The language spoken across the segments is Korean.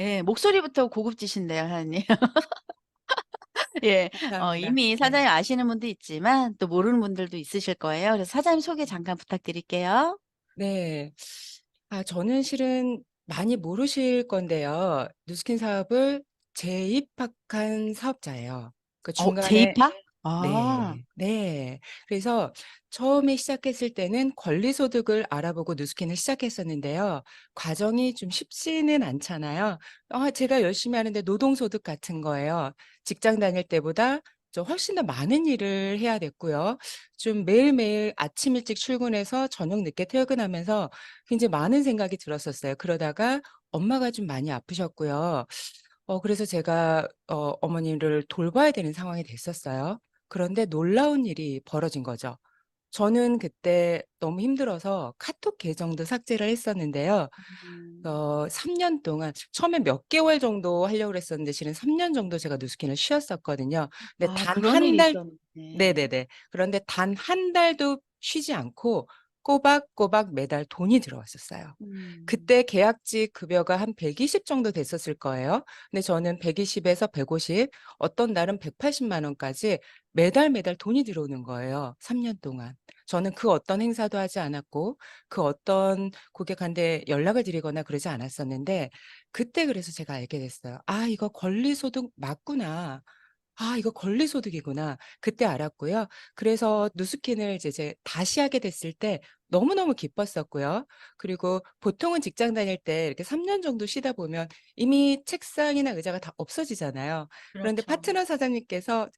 예. 목소리부터 고급지신데요 사장님. 예. 감사합니다. 이미 네. 사장님 아시는 분도 있지만 또 모르는 분들도 있으실 거예요. 그래서 사장님 소개 잠깐 부탁드릴게요. 네. 저는 실은 많이 모르실 건데요. 누스킨 사업을 재입학한 사업자예요. 그 중간에 재입학? 아. 네. 네. 그래서 처음에 시작했을 때는 권리소득을 알아보고 누스킨을 시작했었는데요. 과정이 좀 쉽지는 않잖아요. 제가 열심히 하는데 노동소득 같은 거예요. 직장 다닐 때보다 좀 훨씬 더 많은 일을 해야 됐고요. 좀 매일매일 아침 일찍 출근해서 저녁 늦게 퇴근하면서 굉장히 많은 생각이 들었었어요. 그러다가 엄마가 좀 많이 아프셨고요. 그래서 제가 어머니를 돌봐야 되는 상황이 됐었어요. 그런데 놀라운 일이 벌어진 거죠. 저는 그때 너무 힘들어서 카톡 계정도 삭제를 했었는데요. 음. 3년 동안 처음에 몇 개월 정도 하려고 그랬었는데 실은 3년 정도 제가 누스킨을 쉬었었거든요. 근데 단 그런 한 일이 달 있었는데. 네네네. 그런데 단 한 달도 쉬지 않고 꼬박꼬박 매달 돈이 들어왔었어요. 음. 그때 계약직 급여가 한 120 정도 됐었을 거예요. 근데 저는 120 에서 150 어떤 날은 180만 원까지 매달 매달 돈이 들어오는 거예요, 3년 동안. 저는 그 어떤 행사도 하지 않았고 그 어떤 고객한테 연락을 드리거나 그러지 않았었는데 그때 그래서 제가 알게 됐어요. '아 이거 권리소득 맞구나. 아 이거 권리소득이구나.' 그때 알았고요. 그래서 누스킨을 이제 다시 하게 됐을 때 너무너무 기뻤었고요. 그리고 보통은 직장 다닐 때 이렇게 3년 정도 쉬다 보면 이미 책상이나 의자가 다 없어지잖아요. 그런데 그렇죠. 파트너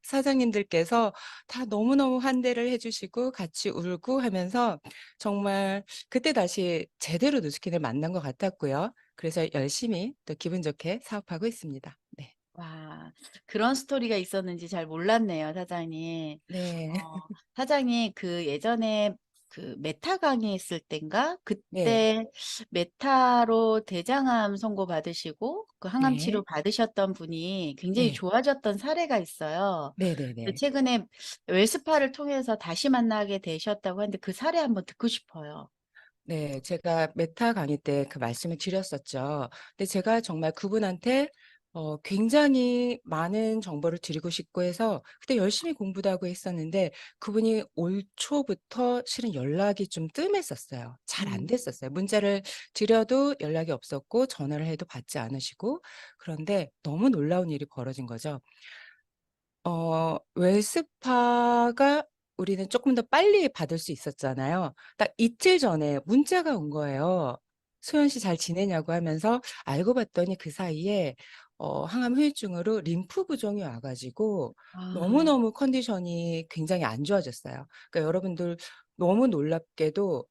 사장님들께서 다 너무너무 환대를 해 주시고 같이 울고 하면서 정말 그때 다시 제대로 누스킨을 만난 것 같았고요. 그래서 열심히 또 기분 좋게 사업하고 있습니다. 네. 와. 그런 스토리가 있었는지 잘 몰랐네요 사장님. 네. 사장님 그 예전에 그 메타 강의했을 땐가 네. 그때 메타로 대장암 선고 받으시고 그 항암 치료 네. 받으셨던 분이 굉장히 네. 좋아졌던 사례가 있어요. 근데 네네네. 최근에 웰스파를 통해서 다시 만나게 되셨다고 하는데 그 사례 한번 듣고 싶어요. 네. 제가 메타 강의 때 그 말씀을 드렸었죠. 근데 제가 정말 그분한테 굉장히 많은 정보를 드리고 싶고 해서 그때 열심히 공부도 하고 했었는데 그분이 올 초부터 실은 연락이 좀 뜸했었어요. 잘 안 음. 됐었어요. 문자를 드려도 연락이 없었고 전화를 해도 받지 않으시고 그런데 너무 놀라운 일이 벌어진 거죠. 웰스파가 우리는 쪼끔 더 빨리 받을 수 있었잖아요. 딱 이틀 전에 문자가 온 거예요. "소연 씨 잘 지내냐."고 하면서 알고 봤더니 그 사이에 항암 후유증으로 림프 부종이 와 가지고 아. 너무너무 컨디션이 굉장히 안 좋아졌어요. 그러니까 여러분들 너무 놀랍게도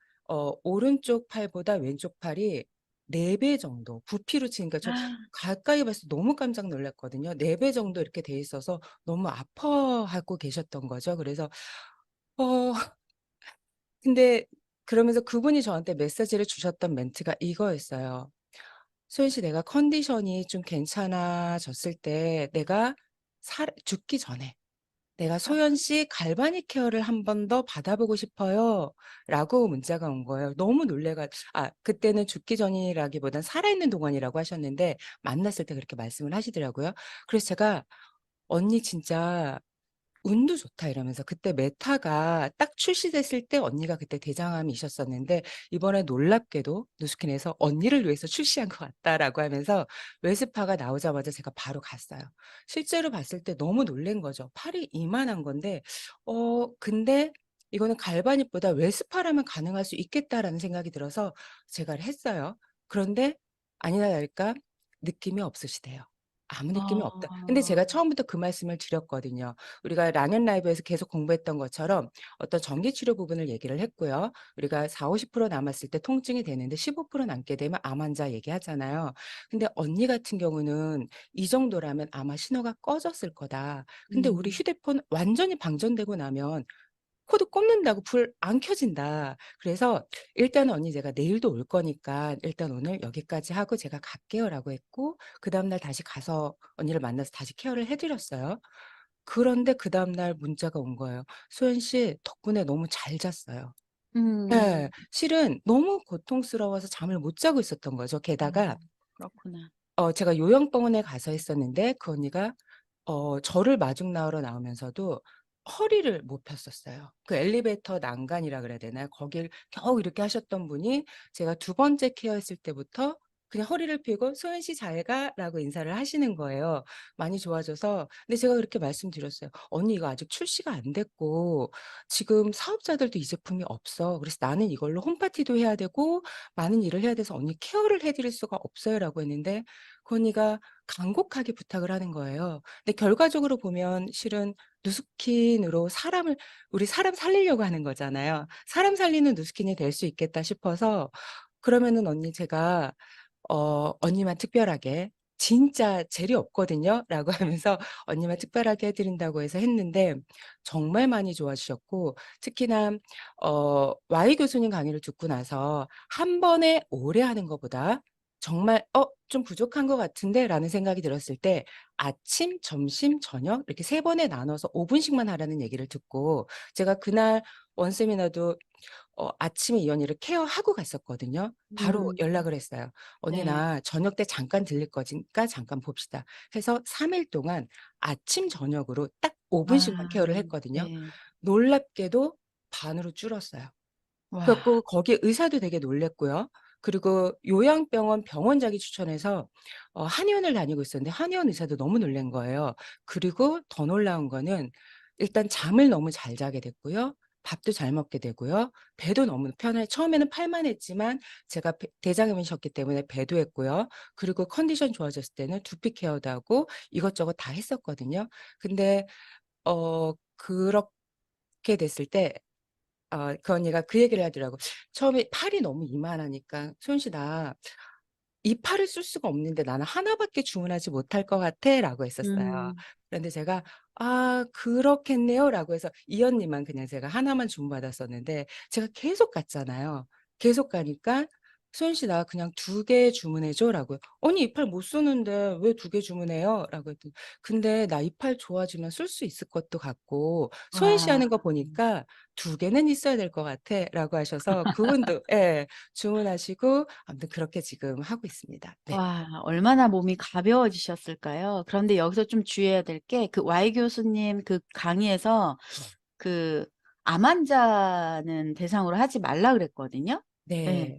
오른쪽 팔보다 왼쪽 팔이 4배 정도 부피로 치니까 저 가까이 봤을 때 너무 깜짝 놀랐거든요. 4배 정도 이렇게 돼 있어서 너무 아파하고 계셨던 거죠. 그래서 어 근데 그러면서 그분이 저한테 메시지를 주셨던 멘트가 이거였어요. "소연 씨 내가 컨디션이 좀 괜찮아졌을 때 내가 살 죽기 전에 "내가 소연 씨 갈바닉 케어를 한 번 더 받아보고 싶어요."라고 문자가 온 거예요. 너무 그때는 죽기 전이라기보단 살아있는 동안이라고 하셨는데 만났을 때 그렇게 말씀을 하시더라고요. 그래서 제가 "언니 진짜 운도 좋다." 이러면서 그때 메타가 딱 출시됐을 때 언니가 그때 대장암이셨었는데 이번에 놀랍게도 누스킨에서 "언니를 위해서 출시한 것 같다."라고 하면서 웰스파가 나오자마자 제가 바로 갔어요. 실제로 봤을 때 너무 놀란 거죠. 팔이 이만한 건데 근데 이거는 갈바닉보다 '웰스파라면 가능할 수 있겠다.'라는 생각이 들어서 제가 했어요. 그런데 아니나 다를까 느낌이 없으시대요. 아무 느낌이 없다. 근데 아. 제가 처음부터 그 말씀을 드렸거든요. 우리가 랑앤 라이브에서 계속 공부했던 것처럼 어떤 전기 치료 부분을 얘기를 했고요. 우리가 40-50% 남았을 때 통증이 되는데 15% 남게 되면 암 환자 얘기하잖아요. 근데 언니 같은 경우는 "이 정도라면 아마 신호가 꺼졌을 거다." 근데 우리 음. 휴대폰 완전히 방전되고 나면 코드 꼽는다고 불 안 켜진다. 그래서 "일단은 언니 제가 내일도 올 거니까 일단 오늘 여기까지 하고 제가 갈게요."라고 했고 그다음 날 다시 가서 언니를 만나서 다시 케어를 해 드렸어요. 그런데 그다음 날 문자가 온 거예요. "소연 씨 덕분에 너무 잘 잤어요." 예. 음. 실은 너무 고통스러워서 잠을 못 자고 있었던 거죠. 게다가 그렇구나. 제가 요양병원에 가서 했었는데 그 언니가 저를 마중 나으러 나오면서도 허리를 못 폈었어요. 그 엘리베이터 난간이라 그래야 되나요? 거길 겨우 이렇게 하셨던 분이 제가 두 번째 케어했을 때부터 그냥 허리를 펴고 "소연 씨 잘 가."라고 인사를 하시는 거예요. 많이 좋아져서. 근데 제가 그렇게 말씀드렸어요. "언니 이거 아직 출시가 안 됐고 지금 사업자들도 이 제품이 없어. 그래서 나는 이걸로 홈파티도 해야 되고 많은 일을 해야 돼서 언니 케어를 해 드릴 수가 없어요."라고 했는데 그 언니가 간곡하게 부탁을 하는 거예요. 근데 결과적으로 보면 실은 누스킨으로 우리 사람 살리려고 하는 거잖아요. '사람 살리는 누스킨이 될 수 있겠다.' 싶어서 그러면은 언니 제가 언니만 특별하게 "진짜 젤이 없거든요."라고 하면서 언니만 특별하게 해 드린다고 해서 했는데 정말 많이 좋아지셨고 특히나 Y 교수님 강의를 듣고 나서 한 번에 오래 하는 것보다 정말 '좀 부족한 것 같은데.'라는 생각이 들었을 때 아침, 점심, 저녁 이렇게 세 번에 나눠서 5 분씩만 하라는 얘기를 듣고 제가 그날 원 세미나도 아침에 이 언니를 케어하고 갔었거든요. 바로 음. 연락을 했어요. "언니 네. 나 저녁 때 잠깐 들릴 거니까 잠깐 봅시다." 해서 3일 동안 아침, 저녁으로 딱 5 분씩만 아 케어를 했거든요. 네. 놀랍게도 반으로 줄었어요. 그래 와. 갖고 거기 의사도 되게 놀랐고요. 그리고 요양병원 병원장이 추천해서 한의원을 다니고 있었는데 한의원 의사도 너무 놀란 거예요. 그리고 더 놀라운 거는 일단 잠을 너무 잘 자게 됐고요. 밥도 잘 먹게 되고요. 배도 너무 편해 처음에는 팔만 했지만 제가 대장암이셨기 때문에 배도 했고요. 그리고 컨디션 좋아졌을 때는 두피 케어도 하고 이것저것 다 했었거든요. 근데 그렇게 됐을 때 그 언니가 그 얘기를 하더라고. 처음에 팔이 너무 이만하니까 "소연 씨 나 이 팔을 쓸 수가 없는데 나는 하나 밖에 주문하지 못할 것 같아."라고 했었어요. 음. 그런데 제가 "아 그렇겠네요."라고 해서 이 언니만 그냥 제가 하나만 주문받았었는데 제가 계속 갔잖아요. 계속 가니까 "소연 씨 나 그냥 2개 주문해 줘."라고요. "아니 이 팔 못 쓰는데 왜 2개 주문해요?"라고 했더니 "근데 나 이 팔 좋아지면 쓸 수 있을 것도 같고 소연 씨 와. 하는 거 보니까 2 개는 있어야 될 것 같아."라고 하셔서 그분도 예 주문하시고 아무튼 그렇게 지금 하고 있습니다. 네. 와 얼마나 몸이 가벼워지셨을까요? 그런데 여기서 좀 주의해야 될 게 그 Y 교수님 그 강의에서 그 암 환자는 대상으로 하지 말라 그랬거든요. 예. 네.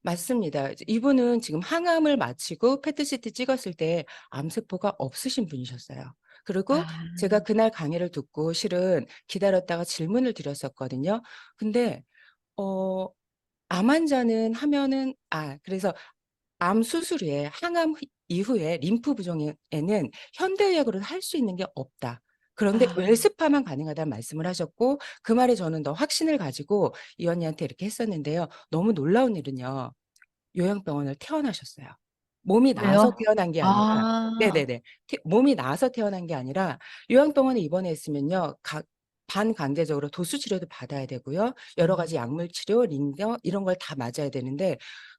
맞습니다. 이제 이분은 지금 항암을 마치고 페트시티 찍었을 때 암세포가 없으신 분이셨어요. 그리고 아. 제가 그날 강의를 듣고 실은 기다렸다가 질문을 드렸었거든요. 근데 어 암 환자는 하면은 그래서 암 수술 후에 항암 이후에 림프 부종에는 현대의학으로 할 수 있는 게 없다. 그런데 아 웰스파만 가능하다는 말씀을 하셨고 그 말에 저는 더 확신을 가지고 이 언니한테 이렇게 했었는데요. 너무 놀라운 일은요. 요양병원을 퇴원하셨어요. 몸이 나아서 그래요? 태어난 게 아니라 아. 네네네. 몸이 나아서 태어난 게 아니라 요양병원에 입원했으면요. 반강제적으로 도수 치료도 받아야 되고요. 여러 아. 가지 약물 치료, 링거 이런 걸 다 맞아야 되는데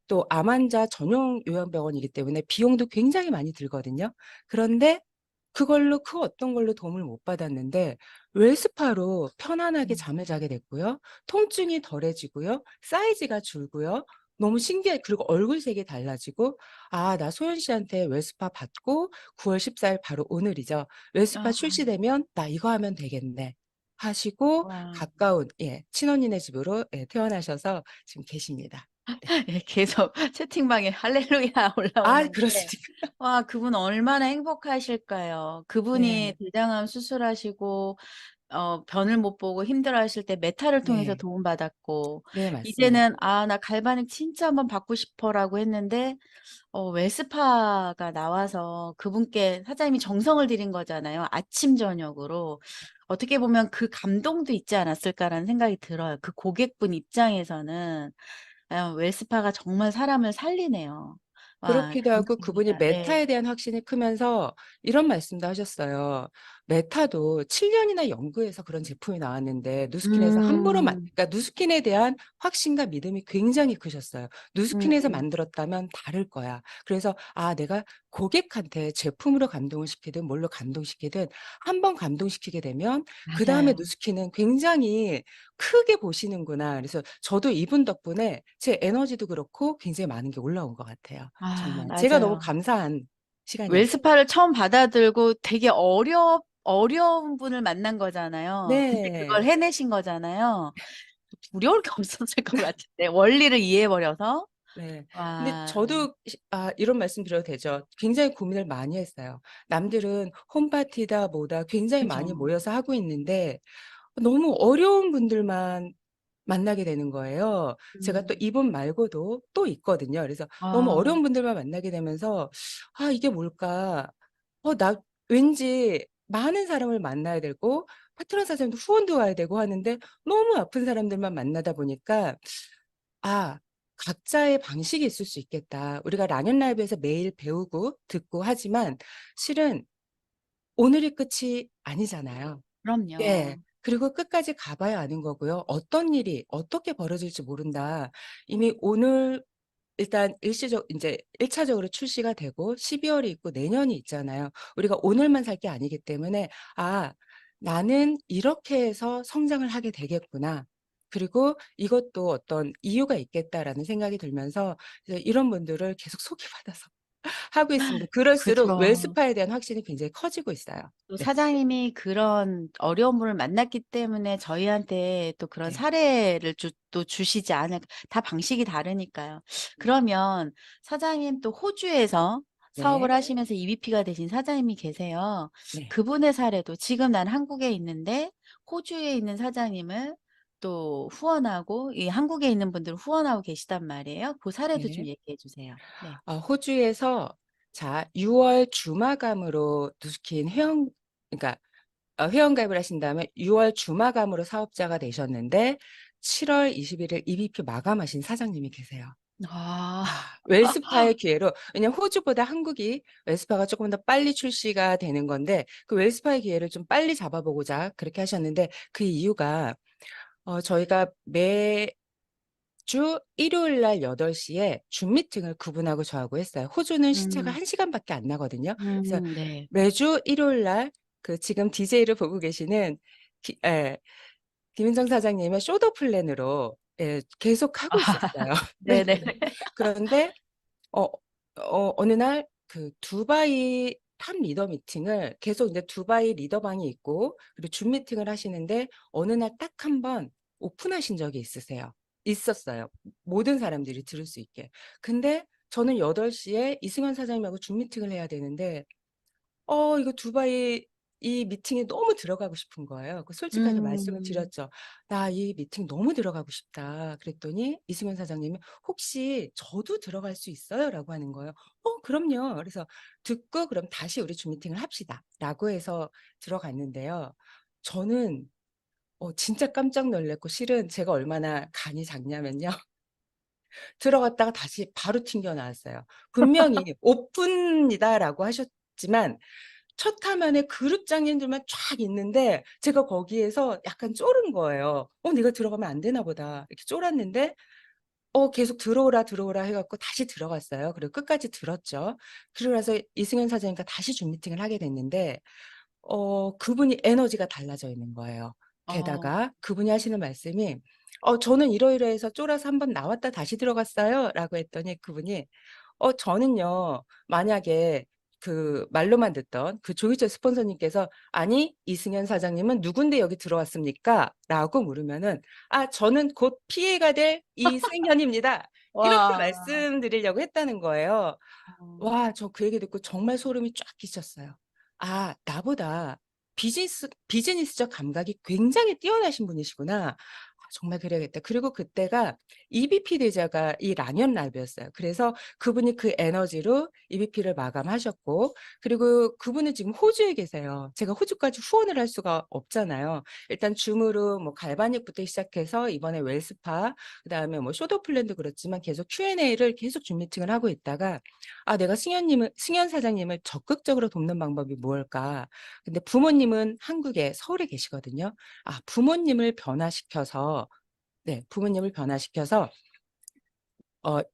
또 암 환자 전용 요양병원이기 때문에 비용도 굉장히 많이 들거든요. 그런데 그걸로 그 어떤 걸로 도움을 못 받았는데 웰스파로 편안하게 음. 잠을 자게 됐고요. 통증이 덜해지고요. 사이즈가 줄고요. 너무 신기해 그리고 얼굴색이 달라지고 '아 나 소연 씨한테 웰스파 받고 9월 14일 바로 오늘이죠. 웰스파 아. 출시되면 나 이거 하면 되겠네.' 하시고 와. 가까운 친언니네 집으로 퇴원하셔서 지금 계십니다. 네. 예 계속 채팅방에 할렐루야 올라오는데 그렇습니까? 와 그분 얼마나 행복하실까요? 그분이 네. 대장암 수술하시고 변을 못 보고 힘들어하실 때 메타를 통해서 네. 도움받았고 네 맞습니다. 이제는 '아 나 갈바닉 진짜 한번 받고 싶어.'라고 했는데 웰스파가 나와서 그분께 사장님이 정성을 들인 거잖아요, 아침 저녁으로. 어떻게 보면 '그 감동도 있지 않았을까.'라는 생각이 들어요. 그 고객분 입장에서는 웰스파가 정말 사람을 살리네요. 와 그렇기도 하고 그분이 감사합니다. 네. 메타에 대한 확신이 크면서 이런 말씀도 하셨어요. 메타도 7 년이나 연구해서 그런 제품이 나왔는데 누스킨에서 함부로 음. 그러니까 누스킨에 대한 확신과 믿음이 굉장히 크셨어요. "누스킨에서 음. 만들었다면 다를 거야." 그래서 내가 고객한테 제품으로 감동을 시키든 뭘로 감동시키든 한 번 감동시키게 되면 그다음에 맞아요. 누스킨은 굉장히 크게 보시는구나. 그래서 저도 이분 덕분에 제 에너지도 그렇고 굉장히 많은 게 올라온 것 같아요. 정말 제가 너무 맞아요. 감사한 시간이었어요. 웰스파를 처음 받아들고 되게 어려운 분을 만난 거잖아요. 근데 그걸 네. 해내신 거잖아요. 두려울 게 없었을 것 같은데 원리를 이해해버려서. 네. 근데 와. 저도 이런 말씀 드려도 되죠. 굉장히 고민을 많이 했어요. 남들은 홈파티다 뭐다 굉장히 많이 그죠. 모여서 하고 있는데 너무 어려운 분들만 만나게 되는 거예요. 제가 또 음. 이분 말고도 또 있거든요. 그래서 너무 아. 어려운 분들만 만나게 되면서 '아 이게 뭘까? 나 왠지 많은 사람을 만나야 되고 파트너 사장님도 후원도 와야 되고 하는데 너무 아픈 사람들만 만나다 보니까 '아 각자의 방식이 있을 수 있겠다.' 우리가 랑연 라이브에서 매일 배우고 듣고 하지만 실은 오늘이 끝이 아니잖아요. 예. 그럼요. 그리고 끝까지 가 봐야 아는 거고요. '어떤 일이 어떻게 벌어질지 모른다.' 이미 오늘 일단 일시적 인제 1 차적으로 출시가 되고 12 월이 있고 내년이 있잖아요. 우리가 오늘만 살 게 아니기 때문에 '아 나는 이렇게 해서 성장을 하게 되겠구나. 그리고 이것도 어떤 이유가 있겠다.'라는 생각이 들면서 이제 이런 분들을 계속 소개받아서 하고 있습니다. 그럴수록 그죠. 웰스파에 대한 확신이 굉장히 커지고 있어요. 또 네. 사장님이 그런 어려운 분을 만났기 때문에 저희한테 또 그런 네. 사례를 또 주시지 않을까. 다 방식이 다르니까요. 그러면 사장님 또 호주에서 사업을 네. 하시면서 EVP가 되신 사장님이 계세요. 네. 그분의 사례도 지금 난 한국에 있는데 호주에 있는 사장님을 또 후원하고 이 한국에 있는 분들을 후원하고 계시단 말이에요. 그 사례도 좀 네. 얘기해 주세요. 네. 호주에서 자 6월 주마감으로 누스킨 그러니까 회원가입을 하신 다음에 6월 주마감으로 사업자가 되셨는데 7월 21일 EBP 마감하신 사장님이 계세요. 아. 웰스파의 기회로 왜냐면 호주보다 한국이 웰스파가 쪼끔 더 빨리 출시가 되는 건데 그 웰스파의 기회를 좀 빨리 잡아 보고자 그렇게 하셨는데 그 이유가 저희가 매주 일요일 날 8 시에 줌 미팅을 그분하고 저하고 했어요. 호주는 시차가 음. 1 시간밖에 안 나거든요. 그래서 네. 매주 일요일 날 그 지금 DJ를 보고 계시는 예. 김인정 사장님의 쇼더 플랜으로 계속하고 있었어요. 네네. 네네네. 그런데 어 어느 날 그 두바이 탑 리더 미팅을 계속 인제 두바이 리더방이 있고 그리고 줌 미팅을 하시는데 어느 날 딱 한 번 오픈하신 적이 있었어요. 모든 사람들이 들을 수 있게. 근데 저는 8 시에 이승현 사장님하고 줌 미팅을 해야 되는데 이거 두바이 이 미팅에 너무 들어가고 싶은 거예요. 솔직하게 말씀을 음. 드렸죠. "나 이 미팅 너무 들어가고 싶다." 그랬더니 이승현 사장님이 "혹시 저도 들어갈 수 있어요?"라고 하는 거예요. 그럼요." 그래서 듣고 "그럼 다시 우리 줌 미팅을 합시다."라고 해서 들어갔는데요. 저는 진짜 깜짝 놀랐고 실은 제가 얼마나 간이 작냐면요. 들어갔다가 다시 바로 튕겨 나왔어요. 분명히 "오픈이다."라고 하셨지만 첫 화면에 그룹장님들만 쫙 있는데 제가 거기에서 약간 쫄은 거예요. '내가 들어가면 안 되나 보다.' 이렇게 쫄았는데 계속 "들어오라, 들어오라." 해 갖고 다시 들어갔어요. 그리고 끝까지 들었죠. 그러고 나서 이승현 사장님과 다시 줌 미팅을 하게 됐는데 그분이 에너지가 달라져 있는 거예요. 어. 게다가 그분이 하시는 말씀이 저는 이러이러해서 쫄아서 한번 나왔다 다시 들어갔어요."라고 했더니 그분이 저는요 만약에 그 말로만 듣던 그 조이철 스폰서님께서 "아니 이승현 사장님은 누군데 여기 들어왔습니까?"라고 물으면은 "아 저는 곧 PA가 될 이승현입니다." 이렇게 와. 말씀드리려고 했다는 거예요. 어. 와 저 그 얘기 듣고 정말 소름이 쫙 끼쳤어요. 나보다 비즈니스적 감각이 굉장히 뛰어나신 분이시구나. 정말 그래야겠다. 그리고 그때가 EBP 대자가 이 랑연 라이브였어요. 그래서 그분이 그 에너지로 EBP를 마감하셨고 그리고 그분은 지금 호주에 계세요. 제가 호주까지 후원을 할 수가 없잖아요. 일단 줌으로 뭐 갈바닉부터 시작해서 이번에 웰스파 그다음에 뭐 쇼더 플랜도 그렇지만 계속 Q&A를 계속 줌 미팅을 하고 있다가 내가 승현 사장님을 적극적으로 돕는 방법이 무엇일까? 근데 부모님은 한국에 서울에 계시거든요. 부모님을 변화시켜서 네 부모님을 변화시켜서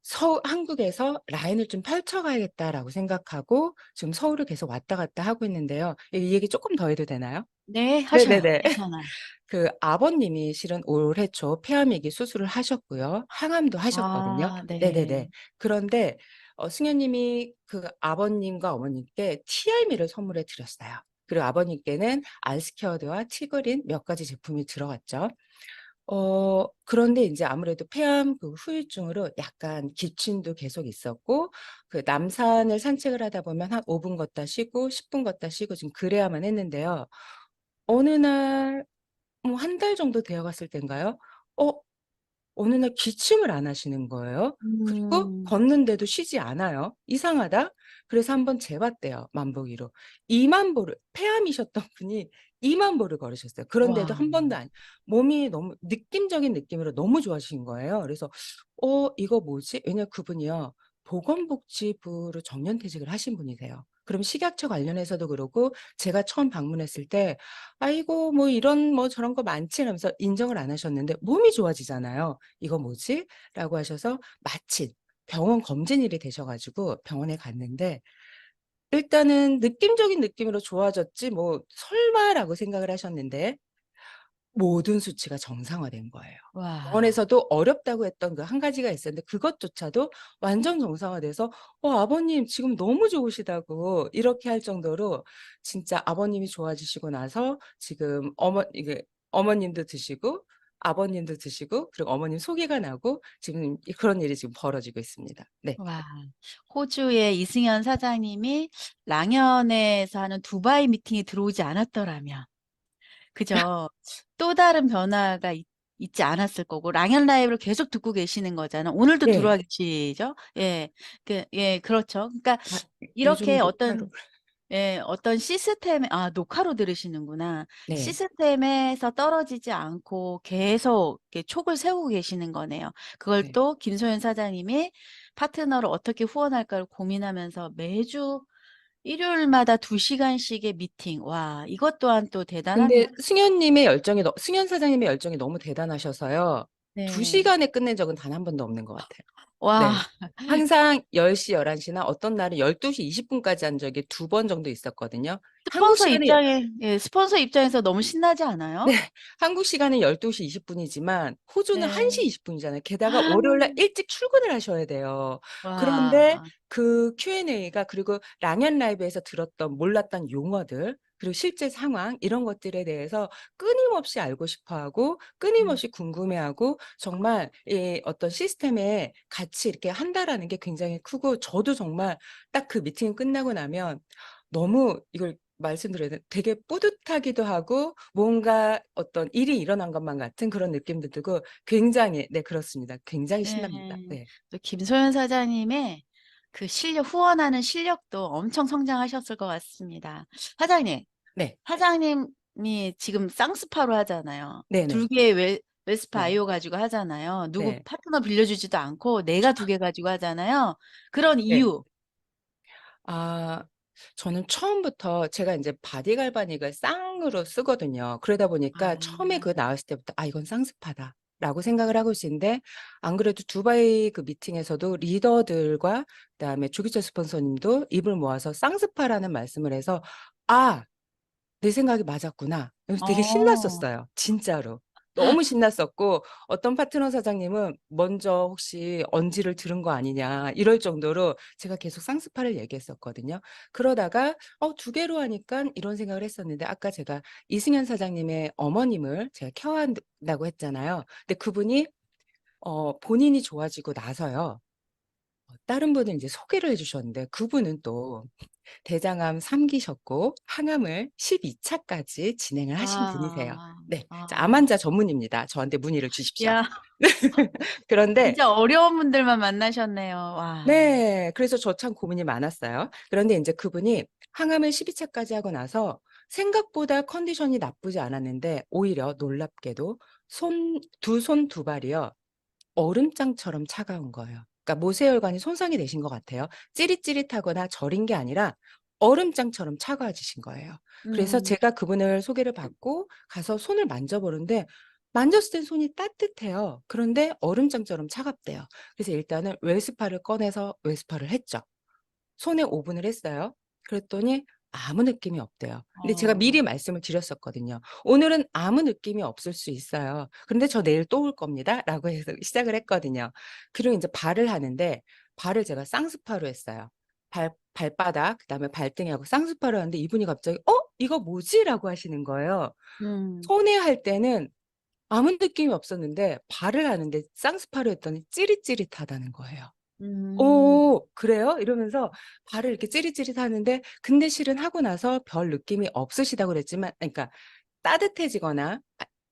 서 '한국에서 라인을 좀 펼쳐 가야겠다.'라고 생각하고 지금 서울을 계속 왔다 갔다 하고 있는데요. 이 얘기 쪼끔 더 해도 되나요? 네. 하셔요. 네네네. 괜찮아요. 그 아버님이 실은 올해 초 폐암위기 수술을 하셨고요. 항암도 하셨거든요. 아 네네네. 네. 그런데 승현님이 그 아버님과 어머님께 티알미를 선물해 드렸어요. 그리고 아버님께는 알스퀘어드와 티그린 몇 가지 제품이 들어갔죠. 그런데 인제 아무래도 폐암 그 후유증으로 약간 기침도 계속 있었고, 그 남산을 산책을 하다 보면 한 5분 걷다 쉬고 10분 걷다 쉬고 좀 그래야만 했는데요. 어느 날 뭐 한 달 정도 되어 갔을 땐가요? 어 어느 날 기침을 안 하시는 거예요. 그리고 음. 걷는데도 쉬지 않아요. 이상하다. 그래서 한번 재봤대요, 만보기로. 2만 보를, 폐암이셨던 분이 2만 보를 걸으셨어요. 그런데도 와. 한 번도 안, 몸이 너무 느낌적인 느낌으로 너무 좋아지신 거예요. 그래서 이거 뭐지? 왜냐면 그분이요, 보건복지부로 정년퇴직을 하신 분이세요. 그럼 식약처 관련해서도 그러고, 제가 처음 방문했을 때 "아이고 뭐 이런 뭐 저런 거 많지." 이러면서 인정을 안 하셨는데 몸이 좋아지잖아요. "이거 뭐지?" 라고 하셔서 마침 병원 검진일이 되셔 가지고 병원에 갔는데, 일단은 느낌적인 느낌으로 좋아졌지 뭐 '설마.'라고 생각을 하셨는데 모든 수치가 정상화된 거예요. 와. 병원에서도 어렵다고 했던 그 한 가지가 있었는데 그것조차도 완전 정상화돼서 아버님 지금 너무 좋으시다고 이렇게 할 정도로, 진짜 아버님이 좋아지시고 나서 지금 이게 어머님도 드시고 아버님도 드시고 그리고 어머님 소개가 나고 지금 그런 일이 지금 벌어지고 있습니다. 네. 와. 호주의 이승현 사장님이 랑연에서 하는 두바이 미팅에 들어오지 않았더라면, 그죠? 또 다른 변화가 있지 않았을 거고, 랑연 라이브를 계속 듣고 계시는 거잖아. 오늘도 네. 들어와 계시죠? 예. 예, 그렇죠. 그러니까 아 요즘 이렇게 녹화로. 어떤 시스템에, 녹화로 들으시는구나. 네. 시스템에서 떨어지지 않고 계속 이렇게 촉을 세우고 계시는 거네요. 그걸 네. 또 김소연 사장님이 파트너를 어떻게 후원할까를 고민하면서 매주 일요일마다 2 시간씩의 미팅. 와, 이것 또한 또 대단합니다. 근데 승현 사장님의 열정이 너무 대단하셔서요. 2 네. 시간에 끝낸 적은 단 한 번도 없는 것 같아요. 와. 네. 항상 10시, 11시나 어떤 날은 12시 20분까지 한 적이 2번 정도 있었거든요. 한국 시간에 스폰서 입장에서 너무 신나지 네. 않아요? 한국 시간은 12시 20분이지만 호주는 1시 네. 20분이잖아요. 게다가 월요일 날 일찍 출근을 하셔야 돼요. 그런데 와. 그 Q&A가, 그리고 랑연 라이브에서 들었던 몰랐던 용어들, 그리고 실제 상황 이런 것들에 대해서 끊임없이 알고 싶어 하고 음. 끊임없이 궁금해하고, 정말 이 어떤 시스템에 같이 이렇게 한다라는 게 굉장히 크고, 저도 정말 딱 그 미팅 끝나고 나면 너무 이걸 말씀드려야 돼, 되게 뿌듯하기도 하고 뭔가 어떤 일이 일어난 것만 같은 그런 느낌도 들고, 굉장히, 네, 그렇습니다. 굉장히 예. 신납니다. 네. 또 김소연 사장님의 그 후원하는 실력도 엄청 성장하셨을 것 같습니다. 사장님, 네. 사장님이 지금 쌍스파로 하잖아요. 네네. 2 개의 웨스파 네. 아이오 가지고 하잖아요. 누구 네. 파트너 빌려주지도 않고 내가 2개 가지고 하잖아요. 그런 네. 이유. 아 저는 처음부터 제가 인제 바디 갈바닉을 쌍으로 쓰거든요. 그러다 보니까 처음에 아. 그거 나왔을 때부터 '아 이건 쌍스파다.'라고 생각을 하고 있었는데, 안 그래도 두바이 그 미팅에서도 리더들과 그다음에 조기철 스폰서님도 입을 모아서 쌍스파라는 말씀을 해서 '아 내 생각이 맞았구나.' 이러면서 되게 어. 신났었어요, 진짜로. 너무 신났었고, 어떤 파트너 사장님은 "먼저 혹시 언지를 들은 거 아니냐." 이럴 정도로 제가 계속 쌍스파를 얘기했었거든요. 그러다가 2 개로 하니깐 이런 생각을 했었는데, 아까 제가 이승현 사장님의 어머님을 제가 케어한다고 했잖아요. 근데 그분이 본인이 좋아지고 나서요, 다른 분을 인제 소개를 해 주셨는데, 그분은 또 대장암 3 기셨고 항암을 12 차까지 진행을 하신 분이세요. 아. 네. 자, 암 아. 환자 전문의입니다. 저한테 문의를 주십시오. 야, 그런데 진짜 어려운 분들만 만나셨네요. 와. 네. 그래서 저 참 고민이 많았어요. 그런데 인제 그분이 항암을 12 차까지 하고 나서 생각보다 컨디션이 나쁘지 않았는데, 오히려 놀랍게도 손 두 발이요, 얼음장처럼 차가운 거예요. 그러니까 모세혈관이 손상이 되신 것 같아요. 찌릿찌릿하거나 저린 게 아니라 얼음장처럼 차가워지신 거예요. 그래서 음. 제가 그분을 소개를 받고 가서 손을 만져보는데, 만졌을 땐 손이 따뜻해요. 그런데 얼음장처럼 차갑대요. 그래서 일단은 웰스파를 꺼내서 웰스파를 했죠. 손에 5 분을 했어요. 그랬더니 아무 느낌이 없대요. 근데 제가 어. 미리 말씀을 드렸었거든요. "오늘은 아무 느낌이 없을 수 있어요. 그런데 저 내일 또 올 겁니다."라고 해서 시작을 했거든요. 그리고 인제 발을 하는데, 발을 제가 쌍스파로 했어요. 발바닥, 그다음에 발등에 하고 쌍스파로 하는데 이분이 갑자기 이거 뭐지?"라고 하시는 거예요. 음. 손에 할 때는 아무 느낌이 없었는데 발을 하는데 쌍스파로 했더니 찌릿찌릿하다는 거예요. 음. "오 그래요?" 이러면서 발을 이렇게 찌릿찌릿하는데 근데 실은 하고 나서 별 느낌이 없으시다고 그랬지만, 그러니까 따뜻해지거나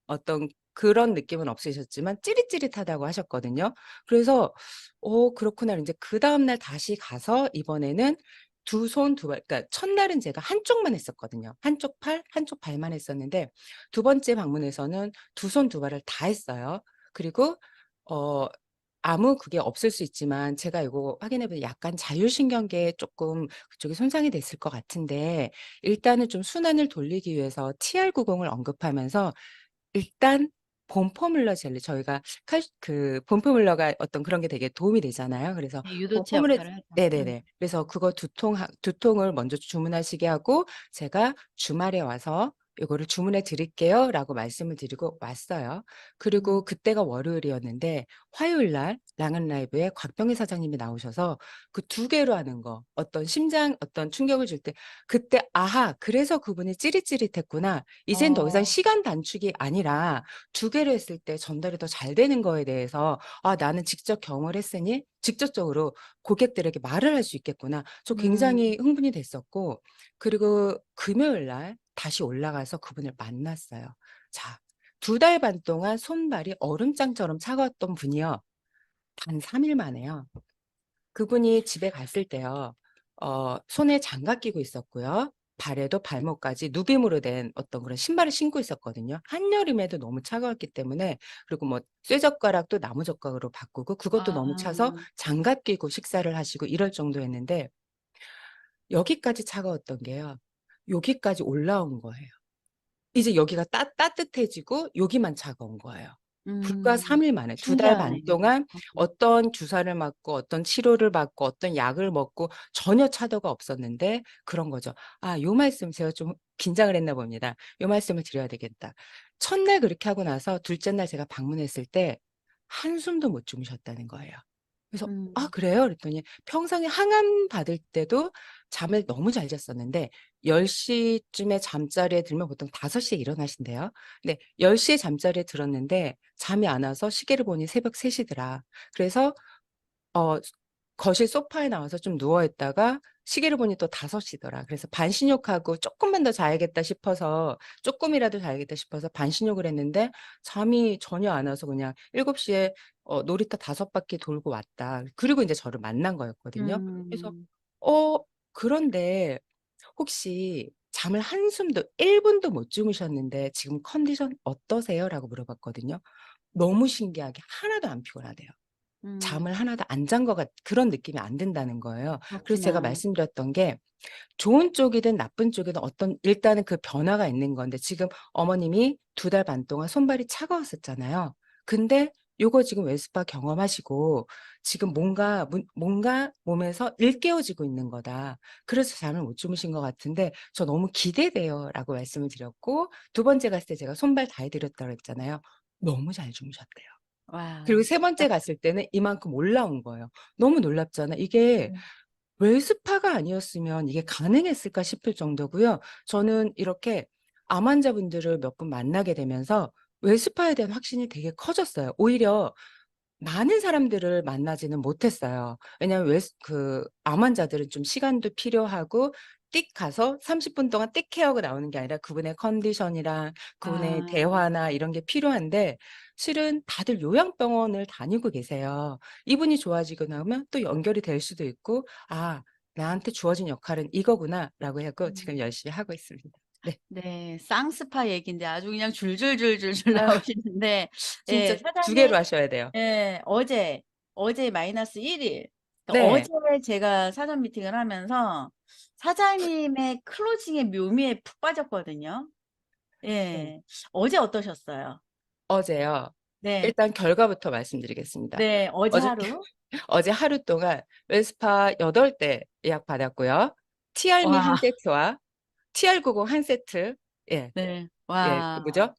어떤 그런 느낌은 없으셨지만 찌릿찌릿하다고 하셨거든요. 그래서 그렇구나. 인제 그다음 날 다시 가서 이번에는 두 손 두 발, 그러니까 첫날은 제가 한쪽만 했었거든요. 한쪽 팔, 한쪽 발만 했었는데 두 번째 방문에서는 두 손 두 발을 다 했어요. 그리고 어 아무 그게 없을 수 있지만 제가 이거 확인해 보니 약간 자율신경계에 쪼끔 그쪽이 손상이 됐을 것 같은데 일단은 좀 순환을 돌리기 위해서 TR90을 언급하면서 일단 본포뮬러 젤리, 저희가 본포뮬러가 어떤 그런 게 되게 도움이 되잖아요. 그래서 네, 유도체 본포뮬러, 역할을 하죠. 네네네. 그래서 그거 두 통을 먼저 주문하시게 하고 제가 "주말에 와서 요거를 주문해 드릴게요."라고 말씀을 드리고 왔어요. 음. 그리고 그때가 월요일이었는데 화요일 날 랑은 라이브에 곽병희 사장님이 나오셔서 그 두 개로 하는 거, 어떤 심장 어떤 충격을 줄 때 그때 '아하 그래서 그분이 찌릿찌릿했구나.' 이젠 더 이상 어. 시간 단축이 아니라 두 개로 했을 때 전달이 더 잘 되는 거에 대해서 '아 나는 직접 경험을 했으니 직접적으로 고객들에게 말을 할 수 있겠구나.' 저 음. 굉장히 흥분이 됐었고, 그리고 금요일 날 다시 올라가서 그분을 만났어요. 자, 두 달 반 동안 손발이 얼음장처럼 차가웠던 분이요. 단 3일 만에요. 그분이 집에 갔을 때요. 손에 장갑 끼고 있었고요. 발에도 발목까지 누빔으로 된 어떤 그런 신발을 신고 있었거든요. 한여름에도 너무 차가웠기 때문에. 그리고 뭐 쇠젓가락도 나무젓가락으로 바꾸고 그것도 너무 차서 아. 장갑 끼고 식사를 하시고 이럴 정도였는데 여기까지 차가웠던 게요. 여기까지 올라온 거예요. 이제 여기가 따뜻해지고 여기만 차가운 거예요. 불과 음. 3일 만에 두 달 반 신기하네요. 동안 어떤 주사를 맞고 어떤 치료를 받고 어떤 약을 먹고 전혀 차도가 없었는데 그런 거죠. 요 말씀 제가 좀 긴장을 했나 봅니다. 요 말씀을 드려야 되겠다. 첫날 그렇게 하고 나서 둘째 날 제가 방문했을 때 한숨도 못 주무셨다는 거예요. 그래서 "아 음. 그래요?" 그랬더니 평상에 항암 받을 때도 잠을 너무 잘 잤었는데 10 쯤에 잠자리에 들면 보통 5 시에 일어나신대요. 근데 10 시에 잠자리에 들었는데 잠이 안 와서 시계를 보니 새벽 3 시더라. 그래서 어 거실 소파에 나와서 좀 누워 있다가 시계를 보니 또 5 시더라. 그래서 반신욕하고 '쪼끔만 더 자야겠다.' 싶어서, 쪼끔이라도 자야겠다 싶어서 반신욕을 했는데 잠이 전혀 안 와서 그냥 7 시에 놀이터 5 바퀴 돌고 왔다. 그리고 인제 저를 만난 거였거든요. 그래서 음. 어 그런데 "혹시 잠을 한숨도 1 분도 못 주무셨는데 지금 컨디션 어떠세요?"라고 물어봤거든요. 너무 신기하게 하나도 안 피곤하대요. 잠을 음. 하나도 안 잔 것 그런 느낌이 안 든다는 거예요. 그래서 제가 그렇구나. 말씀드렸던 게 좋은 쪽이든 나쁜 쪽이든 어떤 일단은 그 변화가 있는 건데 지금 어머님이 두 달 반 동안 손발이 차가웠었잖아요. 근데 요거 지금 웨스파 경험하시고 지금 뭔가 몸에서 일깨워지고 있는 거다. 그래서 잠을 못 주무신 것 같은데 "저 너무 기대돼요."라고 말씀을 드렸고, 두 번째 갔을 때 제가 손발 다 해 드렸다고 했잖아요. 너무 잘 주무셨대요. 그리고 와. 세 번째 갔을 때는 이만큼 올라온 거예요. 너무 놀랍잖아. 이게 음. 웰스파가 아니었으면 이게 가능했을까 싶을 정도고요. 저는 이렇게 암 환자분들을 몇 분 만나게 되면서 웰스파에 대한 확신이 되게 커졌어요. 오히려 많은 사람들을 만나지는 못했어요. 왜냐하면 암 환자들은 좀 시간도 필요하고 띡 가서 30분 동안 띡 케어하고 나오는 게 아니라 그분의 컨디션이랑 그분의 아. 대화나 이런 게 필요한데 실은 다들 요양병원을 다니고 계세요. 이분이 좋아지고 나면 또 연결이 될 수도 있고 '아 나한테 주어진 역할은 이거구나.'라고 해 갖고 음. 지금 열심히 하고 있습니다. 네. 네. 쌍스파 얘기인데 아주 그냥 줄줄줄줄줄 아 나오시는데 진짜 예 두 개로 사장님 하셔야 돼요. 예 어제 마이너스 1 일. 그러니까 네. 어제 제가 사전 미팅을 하면서 사장님의 클로징의 묘미에 푹 빠졌거든요. 네. 예. 어제 어떠셨어요? 어제요. 네. 일단 결과부터 말씀드리겠습니다. 네. 어제 어저께 하루. 어제 하루 동안 웰스파 8대 예약 받았고요. 티알미 한 와. 세트와 TR90 한 세트, 예. 네. 예. 와. 뭐죠?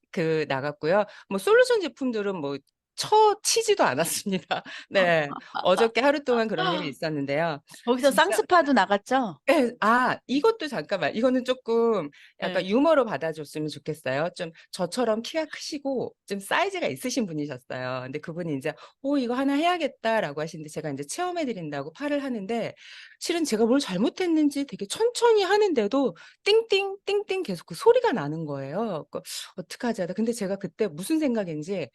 나갔고요. 뭐 솔루션 제품들은 뭐 쳐치지도 않았습니다. 네. 어저께 하루 동안 그런 일이 있었는데요. 거기서 진짜 쌍스파도 나갔죠? 예. 아 이것도 잠깐만 이거는 쪼끔 약간 예. 유머로 받아줬으면 좋겠어요. 좀 저처럼 키가 크시고 좀 사이즈가 있으신 분이셨어요. 근데 그분이 인제 "어 이거 하나 해야겠다."라고 하시는데 제가 인제 체험해 드린다고 팔을 하는데 실은 제가 뭘 잘못했는지 되게 천천히 하는데도 띵띵 띵띵 계속 그 소리가 나는 거예요. 그 '어떡하지?' 하다 근데 제가 그때 무슨 생각인지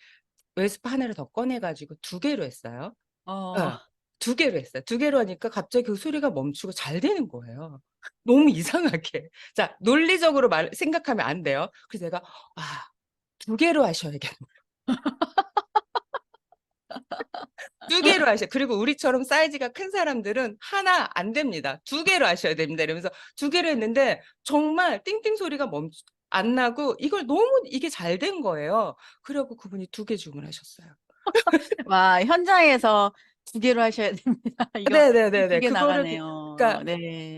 웨스파 하나를 더 꺼내 가지고 2개로 했어요. 어. 예. 2개로 했어요. 2개로 하니까 갑자기 그 소리가 멈추고 잘 되는 거예요. 너무 이상하게. 자 논리적으로 생각하면 안 돼요. 그래서 내가 '아 2개로 하셔야겠네. 2개로 하셔 그리고 우리처럼 사이즈가 큰 사람들은 하나 안 됩니다. 2개로 하셔야 됩니다.' 이러면서 2개로 했는데 정말 띵띵 소리가 안 나고 이걸 너무 이게 잘 된 거예요. 그래 갖고 그분이 2개 주문하셨어요. 와, 현장에서 2개로 하셔야 됩니다. 이거 네네네네. 2개 그거를 나가네요. 그러니까 예.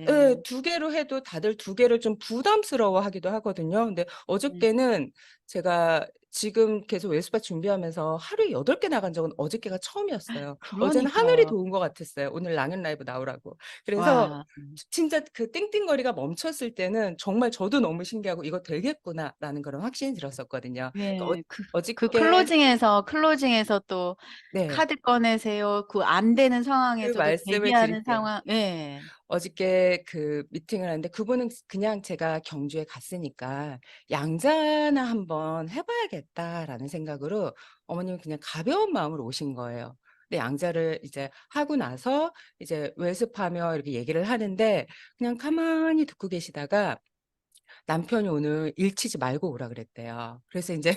네. 2개로 해도 다들 2개를 좀 부담스러워하기도 하거든요. 근데 네. 어저께는 제가 지금 계속 웨스파 준비하면서 하루에 8개 나간 적은 어저께가 처음이었어요. 어제는 하늘이 그러니까요. 도운 것 같았어요, 오늘 랑연 라이브 나오라고. 그래서 와. 진짜 그 띵띵거리가 멈췄을 때는 정말 저도 너무 신기하고 '이거 되겠구나.'라는 그런 확신이 들었었거든요. 그러니까 네. 그 어저께 클로징에서 또 네. 카드 꺼내세요. 그 안 되는 그 상황에서도 말씀을 대기하는 드릴게요. 상황. 예. 어저께 그 미팅을 하는데 그분은 그냥 제가 경주에 갔으니까 '양자나 한번 해 봐야겠다.'라는 생각으로 어머님은 그냥 가벼운 마음으로 오신 거예요. 근데 양자를 이제 하고 나서 이제 외습하며 이렇게 얘기를 하는데 그냥 가만히 듣고 계시다가 남편이 오늘 "일 치지 말고 오라." 그랬대요. 그래서 인제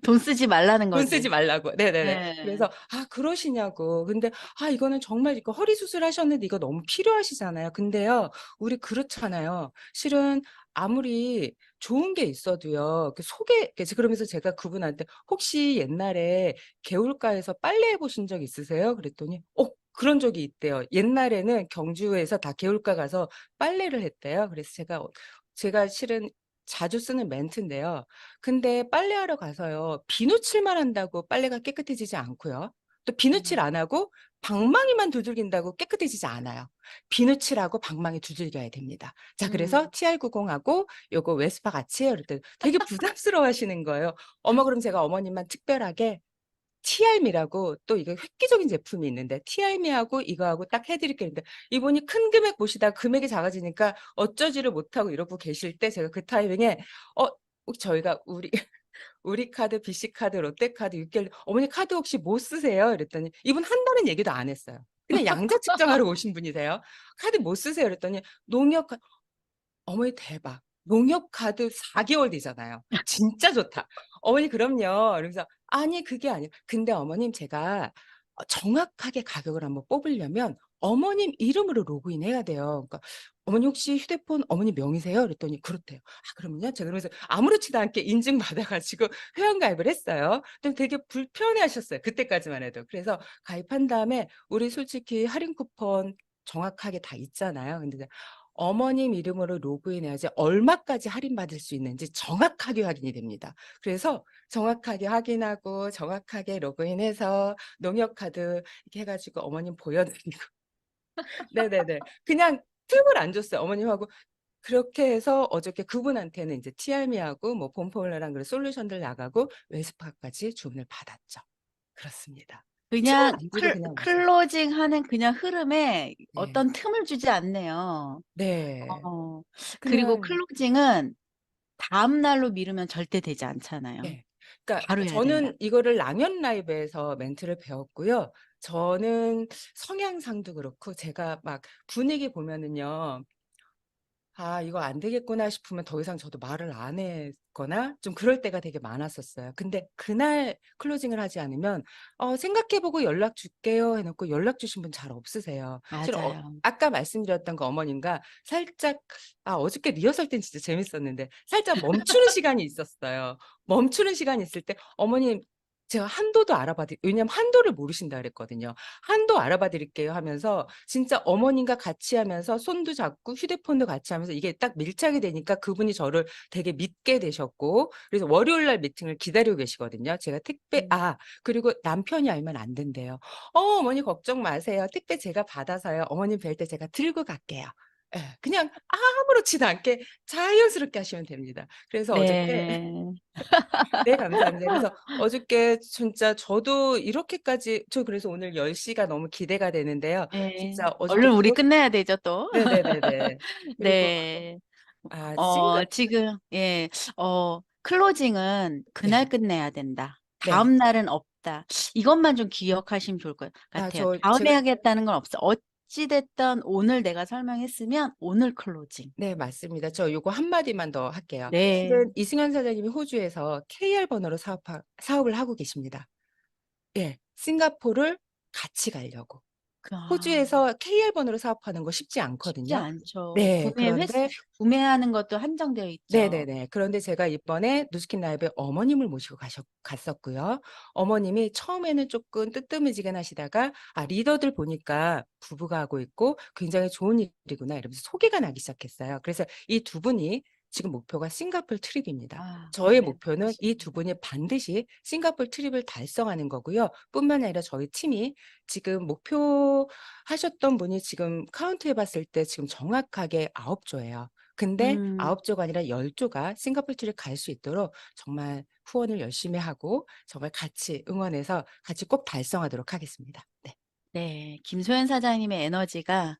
돈 쓰지 말라는 돈 쓰지 거지. 말라고. 네네네. 예. 그래서 "아 그러시냐."고. 근데 이거는 정말 이거 허리 수술하셨는데 이거 너무 필요하시잖아요. 근데요 우리 그렇잖아요. 실은 아무리 좋은 게 있어도요 그 속에 그러면서 제가 그분한테 "혹시 옛날에 개울가에서 빨래해 보신 적 있으세요?" 그랬더니 그런 적이 있대요. 옛날에는 경주에서 다 개울가 가서 빨래를 했대요. 그래서 제가 실은 자주 쓰는 멘트인데요. 근데 빨래하러 가서요. 비누칠만 한다고 빨래가 깨끗해지지 않고요. 또 비누칠 음. 안 하고 방망이만 두들긴다고 깨끗해지지 않아요. 비누칠하고 방망이 두들겨야 됩니다. 자 그래서 음. TR90하고 요거 웨스파 같이 해요. 그랬더니 되게 부담스러워하시는 거예요. 어머 그럼 제가 어머님만 특별하게 티알미라고 또 이게 획기적인 제품이 있는데 티알미하고 이거하고 딱 해 드릴게요 했는데 이분이 큰 금액 보시다가 금액이 작아지니까 어쩌지를 못하고 이러고 계실 때 제가 그 타이밍에 어 혹시 저희가 우리 카드, BC 카드, 롯데 카드, 6개월 "어머니 카드 혹시 뭐 쓰세요?" 이랬더니 이분 한다는 얘기도 안 했어요. 그냥 양자 측정하러 오신 분이세요. "카드 뭐 쓰세요?" 그랬더니 농협 카 어머니 대박. 농협 카드 4개월 되잖아요. 진짜 좋다. 어머니 그럼요. 이러면서 "아니 그게 아니라" 근데 어머님 제가 정확하게 가격을 한번 뽑으려면 어머님 이름으로 로그인해야 돼요. 그러니까 "어머니 혹시 휴대폰 어머니 명의세요?" 그랬더니 그렇대요. 그러면요 제가 그러면서 아무렇지도 않게 인증받아 가지고 회원가입을 했어요. 근데 되게 불편해하셨어요 그때까지만 해도. 그래서 가입한 다음에 우리 솔직히 할인 쿠폰 정확하게 다 있잖아요. 근데 이제 어머님 이름으로 로그인해야지 얼마까지 할인받을 수 있는지 정확하게 확인이 됩니다. 그래서 정확하게 확인하고 정확하게 로그인해서 농협카드 이렇게 해 가지고 어머님 보여 드리고 네네네. 그냥 틈을 안 줬어요. 어머님하고 그렇게 해서 어저께 그분한테는 인제 티알미하고 뭐 봄포뮬러랑 그런 솔루션들 나가고 웨스파까지 주문을 받았죠. 그렇습니다. 틈을 그냥 안 주고 그냥 왔어요. 클로징하는 그냥 흐름에 네. 어떤 틈을 주지 않네요. 네. 어. 그리고 그냥 클로징은 다음 날로 미루면 절대 되지 않잖아요. 예. 그러니까 바로 해야 된다. 저는 이거를 랑연 라이브에서 멘트를 배웠고요. 저는 성향상도 그렇고 제가 막 분위기 보면은요. '아 이거 안 되겠구나.' 싶으면 더 이상 저도 말을 안 했거나 좀 그럴 때가 되게 많았었어요. 근데 그날 클로징을 하지 않으면 "생각해 보고 연락 줄게요." 해 놓고 연락 주신 분 잘 없으세요. 사실 맞아요. 아까 말씀드렸던 그 어머님과 살짝 어저께 리허설 땐 진짜 재밌었는데 살짝 멈추는 시간이 있었어요. 멈추는 시간이 있을 때 "어머님 제가 한도도 알아봐 드리 왜냐면 한도를 모르신다 그랬거든요. "한도 알아봐 드릴게요." 하면서 진짜 어머님과 같이 하면서 손도 잡고 휴대폰도 같이 하면서 이게 딱 밀착이 되니까 그분이 저를 되게 믿게 되셨고 그래서 월요일 날 미팅을 기다리고 계시거든요. 제가 택배 음. 그리고 남편이 알면 안 된대요. 어머니 걱정 마세요. 택배 제가 받아서요. 어머님 뵐 때 제가 들고 갈게요." 예. 그냥 아무렇지도 않게 자연스럽게 하시면 됩니다. 그래서 어저께 네. 네 감사합니다. 그래서 어저께 진짜 저도 이렇게까지 그래서 오늘 10 시가 너무 기대가 되는데요. 예. 진짜 어저께 얼른 우리 그렇 끝내야 되죠 또. 네네네네. 그리고 네. 싱가 지금 예. 클로징은 네. '그날 끝내야 된다. 네. 다음 날은 없다.' 이것만 좀 기억하시면 좋을 것 같아요. 다음에 제가 하겠다는 건 없어. 어찌 됐든 오늘 내가 설명했으면 오늘 클로징. 네 맞습니다. 저 요거 한마디만 더 할게요. 네. 실은 이승현 사장님이 호주에서 KR 번호로 사업을 하고 계십니다. 예. 싱가포르를 같이 가려고. 아 호주에서 KR 번호로 사업하는 거 쉽지 쉽지 않거든요. 않죠. 네. 그런데 구매하는 것도 한정되어 있죠. 네네네. 그런데 제가 이번에 누스킨 라이브에 어머님을 모시고 갔었고요. 어머님이 처음에는 쪼끔 뜨뜨미지근하시다가 리더들 보니까 부부가 하고 있고 '굉장히 좋은 일이구나.' 이러면서 소개가 나기 시작했어요. 그래서 이 두 분이 지금 목표가 싱가포르 트립입니다. 저의 네. 목표는 이 두 맞습니다. 분이 반드시 싱가포르 트립을 달성하는 거고요. 뿐만 아니라 저희 팀이 지금 목표하셨던 분이 지금 카운트해 봤을 때 지금 정확하게 9 조예요. 근데 음. 9 조가 아니라 10 조가 싱가포르 트립 갈 수 있도록 정말 후원을 열심히 하고 정말 같이 응원해서 같이 꼭 달성하도록 하겠습니다. 네. 네. 김소연 사장님의 에너지가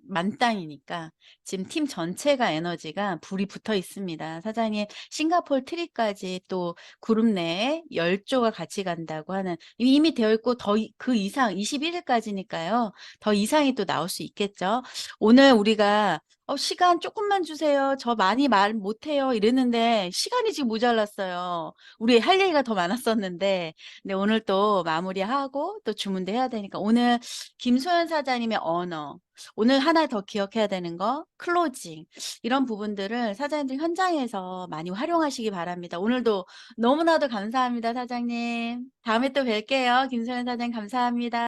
만땅이니까 지금 팀 전체가 에너지가 불이 붙어 있습니다. 사장님 싱가포르 트립까지 또 그룹 내에 10 조가 같이 간다고 하는 이미 되어 있고 그 이상 21 일까지니까요. 더 이상이 또 나올 수 있겠죠. 오늘 우리가 시간 쪼끔만 주세요. 저 많이 말 못해요." 이랬는데 시간이 지금 모자랐어요. 우리 할 얘기가 더 많았었는데. 네 오늘 또 마무리하고 또 주문도 해야 되니까 오늘 김소연 사장님의 언어 오늘 하나 더 기억해야 되는 거 클로징 이런 부분들을 사장님들 현장에서 많이 활용하시기 바랍니다. 오늘도 너무나도 감사합니다, 사장님. 다음에 또 뵐게요. 김소연 사장님 감사합니다.